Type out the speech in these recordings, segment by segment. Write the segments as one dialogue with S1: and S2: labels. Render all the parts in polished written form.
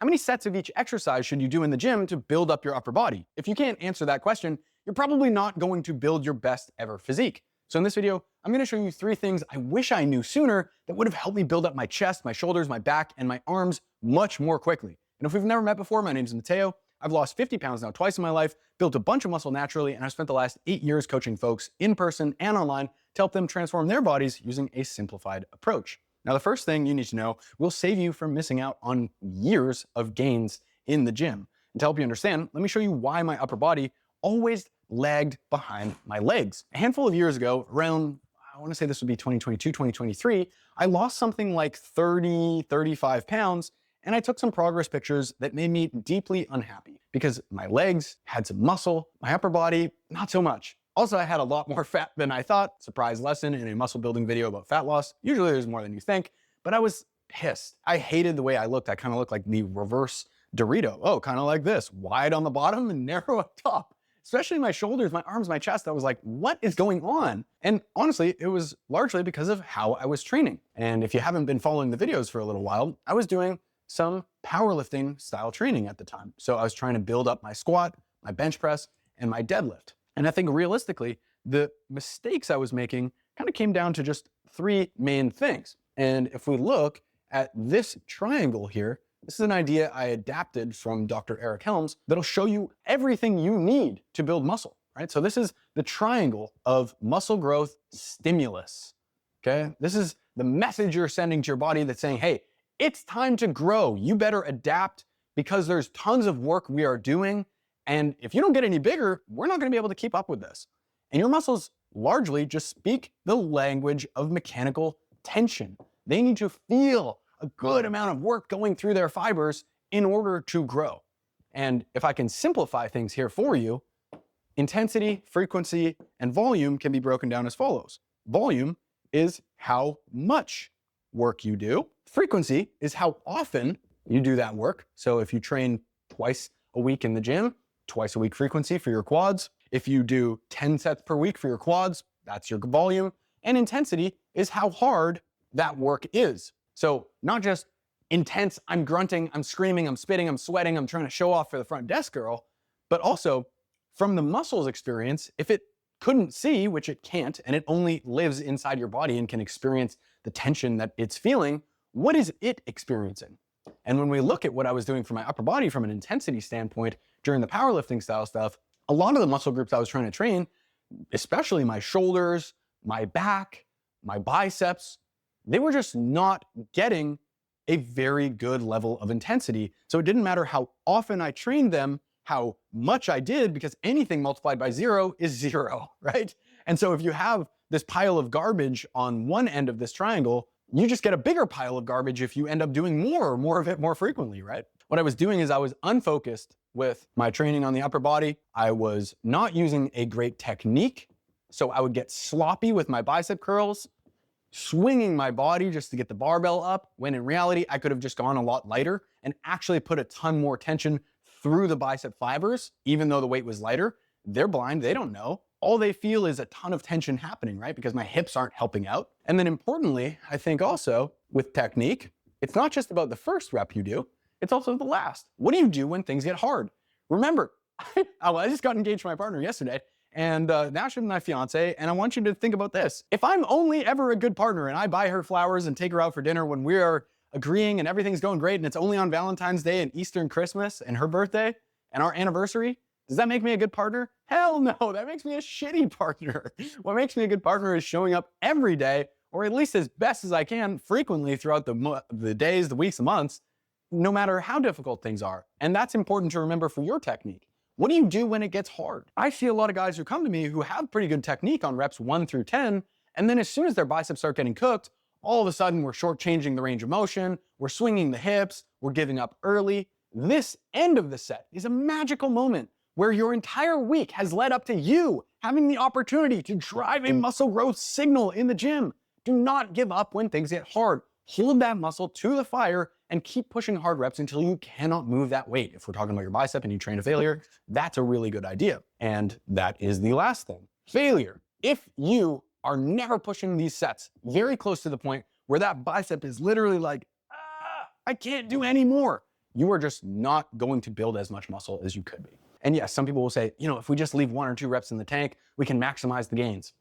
S1: many sets of each exercise should you do in the gym to build up your upper body? If you can't answer that question, you're probably not going to build your best ever physique. So in this video, I'm gonna show you 3 things I wish I knew sooner that would have helped me build up my chest, my shoulders, my back, and my arms much more quickly. And if we've never met before, my name is Mateo. I've lost 50 pounds now twice in my life, built a bunch of muscle naturally, and I've spent the last 8 years coaching folks in person and online to help them transform their bodies using a simplified approach. Now, the first thing you need to know will save you from missing out on years of gains in the gym. And to help you understand, let me show you why my upper body always lagged behind my legs. A handful of years ago, around, I want to say this would be 2022, 2023, I lost something like 30, 35 pounds, and I took some progress pictures that made me deeply unhappy because my legs had some muscle, my upper body, not so much. Also, I had a lot more fat than I thought. Surprise lesson in a muscle building video about fat loss. Usually there's more than you think, but I was pissed. I hated the way I looked. I kind of looked like the reverse Dorito. Oh, kind of like this, wide on the bottom and narrow up top. Especially my shoulders, my arms, my chest. I was like, what is going on? And honestly, it was largely because of how I was training. And if you haven't been following the videos for a little while, I was doing some powerlifting style training at the time. So I was trying to build up my squat, my bench press, and my deadlift. And I think realistically, the mistakes I was making kind of came down to just 3 main things. And if we look at this triangle here, this is an idea I adapted from Dr. Eric Helms that'll show you everything you need to build muscle, right? So this is the triangle of muscle growth stimulus, okay? This is the message you're sending to your body that's saying, hey, it's time to grow. You better adapt because there's tons of work we are doing. And if you don't get any bigger, we're not gonna be able to keep up with this. And your muscles largely just speak the language of mechanical tension. They need to feel a good amount of work going through their fibers in order to grow. And if I can simplify things here for you, intensity, frequency, and volume can be broken down as follows. Volume is how much work you do. Frequency is how often you do that work. So if you train twice a week in the gym, twice a week frequency for your quads. If you do 10 sets per week for your quads, that's your volume. And intensity is how hard that work is. So not just intense, I'm grunting, I'm screaming, I'm spitting, I'm sweating, I'm trying to show off for the front desk girl, but also from the muscles experience, if it couldn't see, which it can't, and it only lives inside your body and can experience the tension that it's feeling, what is it experiencing? And when we look at what I was doing for my upper body from an intensity standpoint during the powerlifting style stuff, a lot of the muscle groups I was trying to train, especially my shoulders, my back, my biceps, they were just not getting a very good level of intensity. So it didn't matter how often I trained them, how much I did, because anything multiplied by 0 is 0, right? And so if you have this pile of garbage on one end of this triangle, you just get a bigger pile of garbage if you end up doing more of it more frequently, right? What I was doing is I was unfocused with my training on the upper body. I was not using a great technique. So I would get sloppy with my bicep curls, swinging my body just to get the barbell up, when in reality, I could have just gone a lot lighter and actually put a ton more tension through the bicep fibers, even though the weight was lighter. They're blind, they don't know. All they feel is a ton of tension happening, right? Because my hips aren't helping out. And then importantly, I think also with technique, it's not just about the first rep you do, it's also the last. What do you do when things get hard? Remember, I just got engaged to my partner yesterday, and now she's my fiance, and I want you to think about this. If I'm only ever a good partner and I buy her flowers and take her out for dinner when we are agreeing and everything's going great and it's only on Valentine's Day and Easter and Christmas and her birthday and our anniversary, does that make me a good partner? Hell no, that makes me a shitty partner. What makes me a good partner is showing up every day, or at least as best as I can, frequently throughout the days, the weeks, the months, no matter how difficult things are. And that's important to remember for your technique. What do you do when it gets hard? I see a lot of guys who come to me who have pretty good technique on reps 1 through 10, and then as soon as their biceps start getting cooked, all of a sudden we're shortchanging the range of motion, we're swinging the hips, we're giving up early. This end of the set is a magical moment where your entire week has led up to you having the opportunity to drive a muscle growth signal in the gym. Do not give up when things get hard. Hold that muscle to the fire and keep pushing hard reps until you cannot move that weight. If we're talking about your bicep and you train to failure, that's a really good idea. And that is the last thing. Failure. If you are never pushing these sets very close to the point where that bicep is literally like, I can't do any more, you are just not going to build as much muscle as you could be. And yes, some people will say, if we just leave 1 or 2 reps in the tank, we can maximize the gains.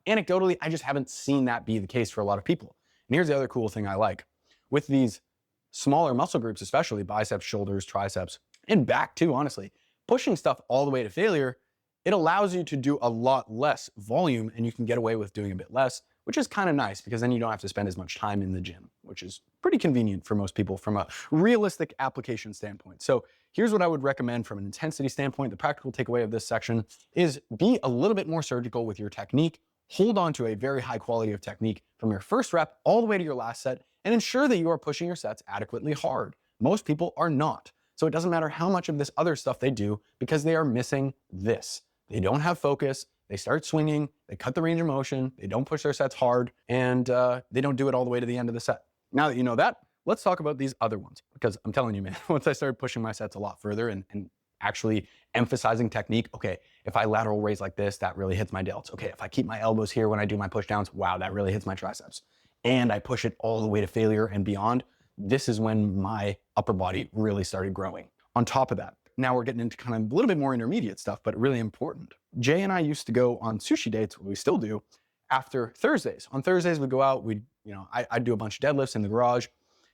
S1: Anecdotally, I just haven't seen that be the case for a lot of people. And here's the other cool thing I like. With these smaller muscle groups, especially biceps, shoulders, triceps, and back too, honestly, pushing stuff all the way to failure, it allows you to do a lot less volume and you can get away with doing a bit less, which is kind of nice because then you don't have to spend as much time in the gym, which is pretty convenient for most people from a realistic application standpoint. So here's what I would recommend from an intensity standpoint. The practical takeaway of this section is be a little bit more surgical with your technique. Hold on to a very high quality of technique from your first rep all the way to your last set and ensure that you are pushing your sets adequately hard. Most people are not. So it doesn't matter how much of this other stuff they do because they are missing this. They don't have focus, they start swinging, they cut the range of motion, they don't push their sets hard, and they don't do it all the way to the end of the set. Now that you know that, let's talk about these other ones, because I'm telling you, man, once I started pushing my sets a lot further and actually emphasizing technique, okay, if I lateral raise like this, that really hits my delts. Okay, if I keep my elbows here when I do my push downs, wow, that really hits my triceps. And I push it all the way to failure and beyond, this is when my upper body really started growing. On top of that, now we're getting into kind of a little bit more intermediate stuff, but really important. Jay and I used to go on sushi dates, what we still do, after Thursdays. On Thursdays, we'd go out, I'd do a bunch of deadlifts in the garage,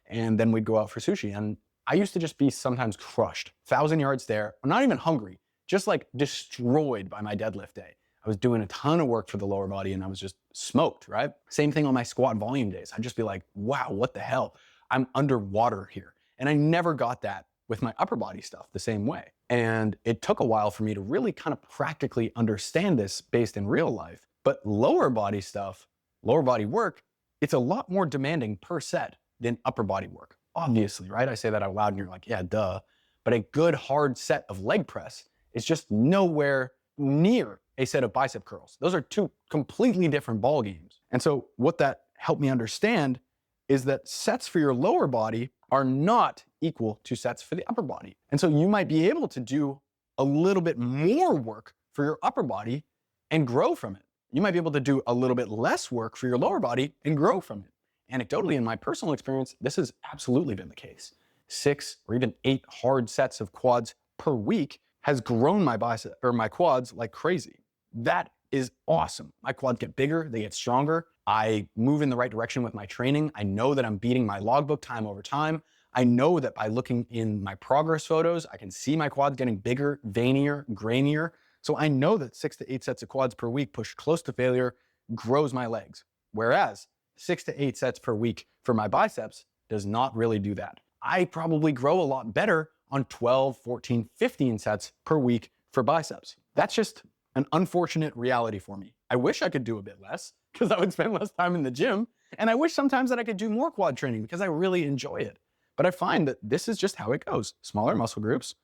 S1: and then we'd go out for sushi. And I used to just be sometimes crushed, 1,000 yards there, I'm not even hungry, just like destroyed by my deadlift day. I was doing a ton of work for the lower body and I was just smoked, right? Same thing on my squat volume days. I'd just be like, wow, what the hell? I'm underwater here. And I never got that with my upper body stuff the same way. And it took a while for me to really kind of practically understand this based in real life. But lower body stuff, lower body work, it's a lot more demanding per set than upper body work. Obviously, right? I say that out loud and you're like, yeah, duh. But a good hard set of leg press is just nowhere near a set of bicep curls. Those are two completely different ball games. And so what that helped me understand is that sets for your lower body are not equal to sets for the upper body. And so you might be able to do a little bit more work for your upper body and grow from it. You might be able to do a little bit less work for your lower body and grow from it. Anecdotally, in my personal experience, this has absolutely been the case. 6 or even 8 hard sets of quads per week has grown my bicep or my quads like crazy. That is awesome. My quads get bigger, they get stronger. I move in the right direction with my training. I know that I'm beating my logbook time over time. I know that by looking in my progress photos, I can see my quads getting bigger, veinier, grainier. So I know that 6 to 8 sets of quads per week pushed close to failure grows my legs. Whereas 6 to 8 sets per week for my biceps does not really do that. I probably grow a lot better on 12, 14, 15 sets per week for biceps. That's just an unfortunate reality for me. I wish I could do a bit less because I would spend less time in the gym. And I wish sometimes that I could do more quad training because I really enjoy it. But I find that this is just how it goes. Smaller muscle groups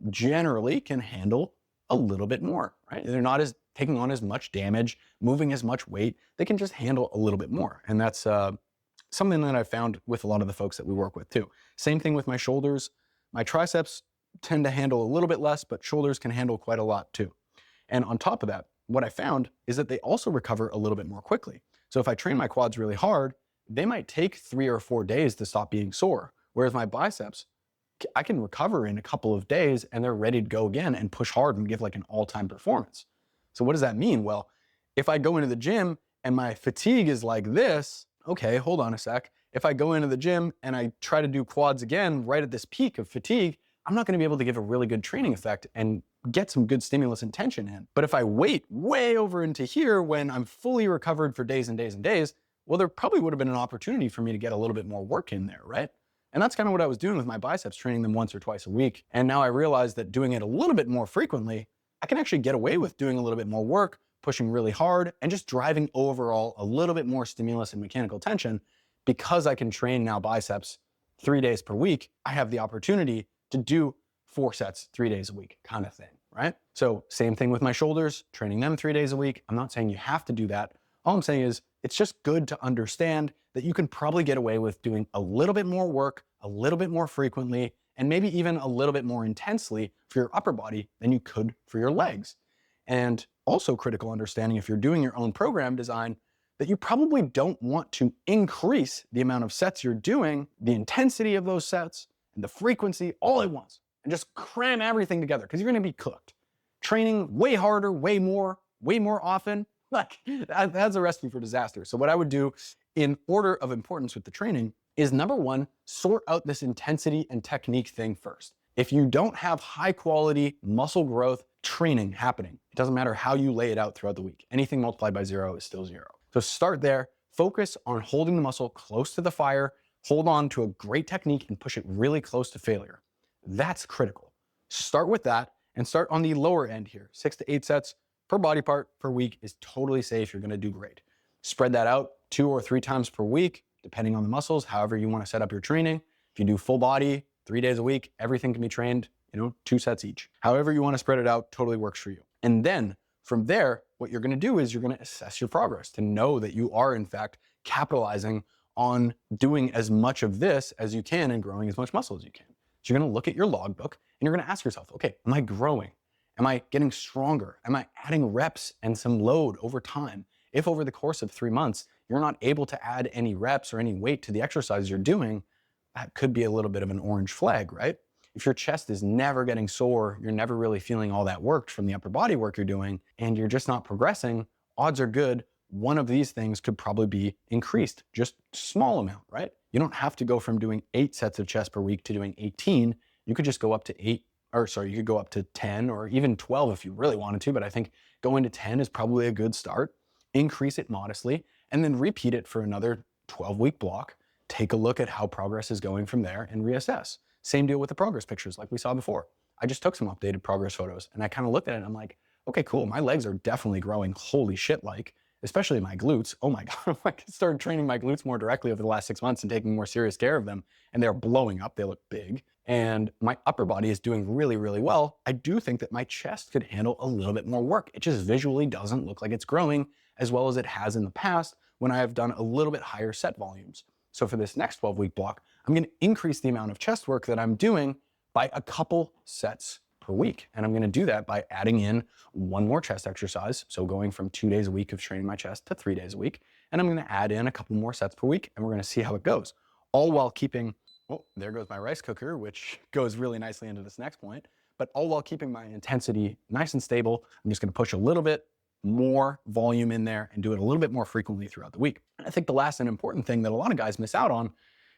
S1: generally can handle a little bit more, right? They're not as taking on as much damage, moving as much weight. They can just handle a little bit more. And that's something that I've found with a lot of the folks that we work with too. Same thing with my shoulders. My triceps tend to handle a little bit less, but shoulders can handle quite a lot too. And on top of that, what I found is that they also recover a little bit more quickly. So if I train my quads really hard, they might take 3 or 4 days to stop being sore. Whereas my biceps, I can recover in a couple of days and they're ready to go again and push hard and give like an all-time performance. So what does that mean? Well, if I go into the gym and my fatigue is like this, okay, hold on a sec. If I go into the gym and I try to do quads again right at this peak of fatigue, I'm not going to be able to give a really good training effect and get some good stimulus and tension in. But if I wait way over into here when I'm fully recovered for days and days and days, well, there probably would have been an opportunity for me to get a little bit more work in there, right? And that's kind of what I was doing with my biceps, training them once or twice a week. And now I realize that doing it a little bit more frequently, I can actually get away with doing a little bit more work, pushing really hard, and just driving overall a little bit more stimulus and mechanical tension. Because I can train now biceps 3 days per week, I have the opportunity to do 4 sets 3 days a week kind of thing, right? So same thing with my shoulders, training them 3 days a week. I'm not saying you have to do that. All I'm saying is it's just good to understand that you can probably get away with doing a little bit more work, a little bit more frequently, and maybe even a little bit more intensely for your upper body than you could for your legs. And also critical understanding if you're doing your own program design, that you probably don't want to increase the amount of sets you're doing, the intensity of those sets, and the frequency all at once and just cram everything together because you're going to be cooked. Training way harder, way more often, like that's a recipe for disaster. So what I would do in order of importance with the training is number one, sort out this intensity and technique thing first. If you don't have high quality muscle growth training happening, it doesn't matter how you lay it out throughout the week. Anything multiplied by 0 is still 0. So start there, focus on holding the muscle close to the fire, hold on to a great technique and push it really close to failure. That's critical. Start with that and start on the lower end here. 6 to 8 sets per body part per week is totally safe. You're gonna do great. Spread that out 2 or 3 times per week, depending on the muscles, however you wanna set up your training. If you do full body, 3 days a week, everything can be trained, 2 sets each. However you wanna spread it out totally works for you. And then from there, what you're gonna do is you're gonna assess your progress to know that you are in fact capitalizing on doing as much of this as you can and growing as much muscle as you can. So you're gonna look at your logbook and you're gonna ask yourself, okay, am I growing? Am I getting stronger? Am I adding reps and some load over time? If over the course of 3 months, you're not able to add any reps or any weight to the exercise you're doing, that could be a little bit of an orange flag, right? If your chest is never getting sore, you're never really feeling all that worked from the upper body work you're doing, and you're just not progressing, odds are good one of these things could probably be increased, just small amount, right? You don't have to go from doing 8 sets of chest per week to doing 18. You could just go up to you could go up to 10 or even 12 if you really wanted to, but I think going to 10 is probably a good start. Increase it modestly and then repeat it for another 12-week block. Take a look at how progress is going from there and reassess. Same deal with the progress pictures like we saw before. I just took some updated progress photos and I kind of looked at it and I'm like, okay, cool. My legs are definitely growing holy shit like, especially my glutes. Oh my God, I started training my glutes more directly over the last 6 months and taking more serious care of them. And they're blowing up, they look big. And my upper body is doing really, really well. I do think that my chest could handle a little bit more work. It just visually doesn't look like it's growing as well as it has in the past when I have done a little bit higher set volumes. So for this next 12-week block, I'm gonna increase the amount of chest work that I'm doing by a couple sets per week. And I'm gonna do that by adding in 1 more chest exercise. So going from 2 days a week of training my chest to 3 days a week. And I'm gonna add in a couple more sets per week and we're gonna see how it goes. All while keeping, oh, there goes my rice cooker, which goes really nicely into this next point, but all while keeping my intensity nice and stable. I'm just gonna push a little bit more volume in there and do it a little bit more frequently throughout the week. And I think the last and important thing that a lot of guys miss out on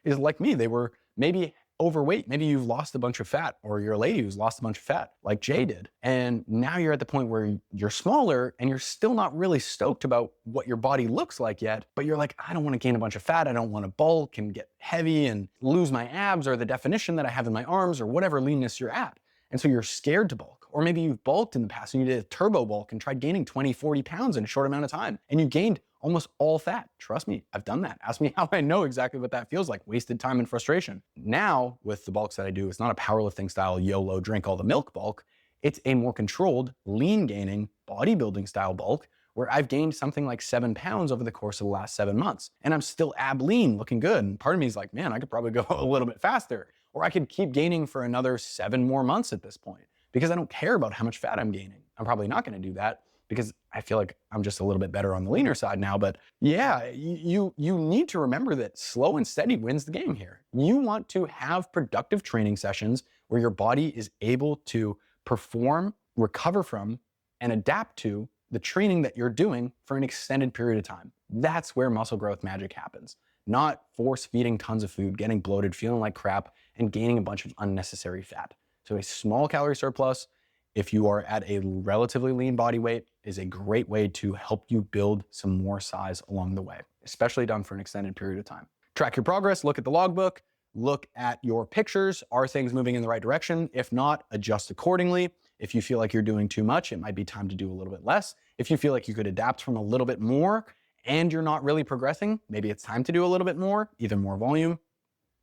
S1: is like me, they were maybe overweight. Maybe you've lost a bunch of fat or you're a lady who's lost a bunch of fat like Jay did. And now you're at the point where you're smaller and you're still not really stoked about what your body looks like yet, but you're like, I don't want to gain a bunch of fat. I don't want to bulk and get heavy and lose my abs or the definition that I have in my arms or whatever leanness you're at. And so you're scared to bulk. Or maybe you've bulked in the past and you did a turbo bulk and tried gaining 20, 40 pounds in a short amount of time and you gained almost all fat. Trust me, I've done that. Ask me how I know exactly what that feels like. Wasted time and frustration. Now, with the bulks that I do, it's not a powerlifting style YOLO drink all the milk bulk. It's a more controlled, lean gaining, bodybuilding style bulk where I've gained something like 7 pounds over the course of the last 7 months. And I'm still ab lean, looking good. And part of me is like, man, I could probably go a little bit faster. Or I could keep gaining for another 7 more months at this point because I don't care about how much fat I'm gaining. I'm probably not gonna do that because I feel like I'm just a little bit better on the leaner side now. But yeah, you need to remember that slow and steady wins the game here. You want to have productive training sessions where your body is able to perform, recover from, and adapt to the training that you're doing for an extended period of time. That's where muscle growth magic happens. Not force feeding tons of food, getting bloated, feeling like crap, and gaining a bunch of unnecessary fat. So a small calorie surplus, if you are at a relatively lean body weight, is a great way to help you build some more size along the way, especially done for an extended period of time. Track your progress, look at the logbook, look at your pictures. Are things moving in the right direction? If not, adjust accordingly. If you feel like you're doing too much, it might be time to do a little bit less. If you feel like you could adapt from a little bit more and you're not really progressing, maybe it's time to do a little bit more, either more volume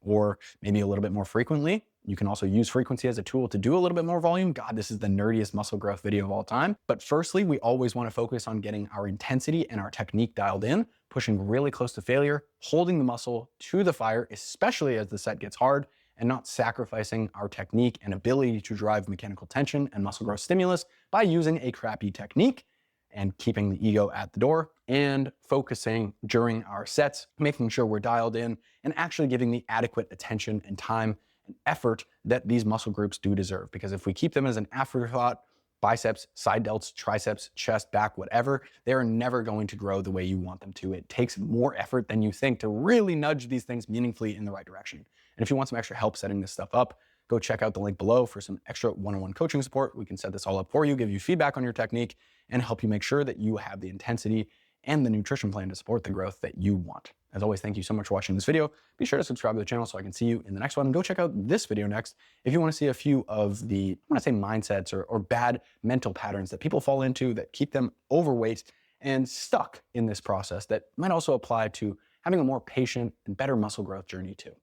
S1: or maybe a little bit more frequently. You can also use frequency as a tool to do a little bit more volume. God, this is the nerdiest muscle growth video of all time. But firstly, we always want to focus on getting our intensity and our technique dialed in, pushing really close to failure, holding the muscle to the fire, especially as the set gets hard, and not sacrificing our technique and ability to drive mechanical tension and muscle growth stimulus by using a crappy technique and keeping the ego at the door, and focusing during our sets, making sure we're dialed in and actually giving the adequate attention and time effort that these muscle groups do deserve. Because if we keep them as an afterthought, biceps, side delts, triceps, chest, back, whatever, they're never going to grow the way you want them to. It takes more effort than you think to really nudge these things meaningfully in the right direction. And if you want some extra help setting this stuff up, go check out the link below for some extra one-on-one coaching support. We can set this all up for you, give you feedback on your technique, and help you make sure that you have the intensity and the nutrition plan to support the growth that you want. As always, thank you so much for watching this video. Be sure to subscribe to the channel so I can see you in the next one. And go check out this video next if you want to see a few of the, I want to say mindsets or bad mental patterns that people fall into that keep them overweight and stuck in this process that might also apply to having a more patient and better muscle growth journey too.